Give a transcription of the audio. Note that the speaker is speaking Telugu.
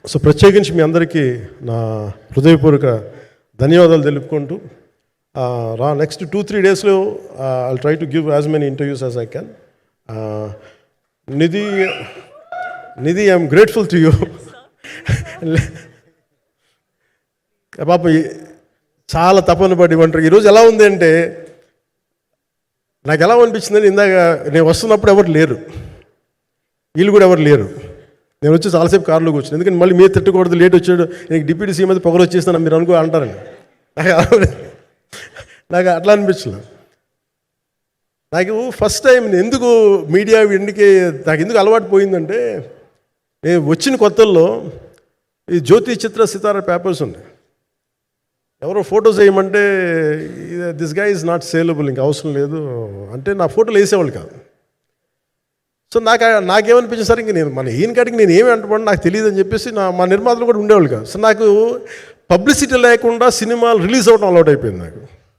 సో ప్రత్యేకించి మీ అందరికీ నా హృదయపూర్వక ధన్యవాదాలు తెలుపుకుంటూ నెక్స్ట్ 2-3 డేస్లో I'll try to give as many interviews as I can. Nidhi I'm grateful to you. పాప చాలా తపన పడి ఉంటారు. ఈరోజు ఎలా ఉంది అంటే నాకు ఎలా అనిపించిందని, ఇందాక నేను వస్తున్నప్పుడు ఎవరు లేరు, వీళ్ళు కూడా ఎవరు లేరు. నేను వచ్చి చాలాసేపు కారులో కూర్చున్నాను, ఎందుకంటే మళ్ళీ మీరు తిట్టకూడదు, లేట్ వచ్చాడు, నీకు డిప్యూటీ సీఎం అయితే పొగలు వచ్చేస్తాను మీరు అంటారండి. నాకు అట్లా అనిపించలేదు. నాకు ఫస్ట్ టైం ఎందుకు మీడియా నాకు ఎందుకు అలవాటు పోయిందంటే, నేను వచ్చిన కొత్తల్లో ఈ జ్యోతి చిత్ర సితార పేపర్స్ ఉన్నాయి. ఎవరో ఫొటోస్ వేయమంటే దిస్ గా ఈజ్ నాట్ సేలబుల్, ఇంకా అవసరం లేదు అంటే నా ఫోటోలు వేసేవాళ్ళు కాదు. సో నాకేమనిపించింది సార్, ఇంక నేను ఈయన కాడికి నేను ఏమి అంటున్నాను నాకు తెలియదు అని చెప్పేసి మా నిర్మాతలు కూడా ఉండేవాళ్ళు కాదు. సో నాకు పబ్లిసిటీ లేకుండా సినిమాలు రిలీజ్ అవ్వడం అలవాటు అయిపోయింది నాకు.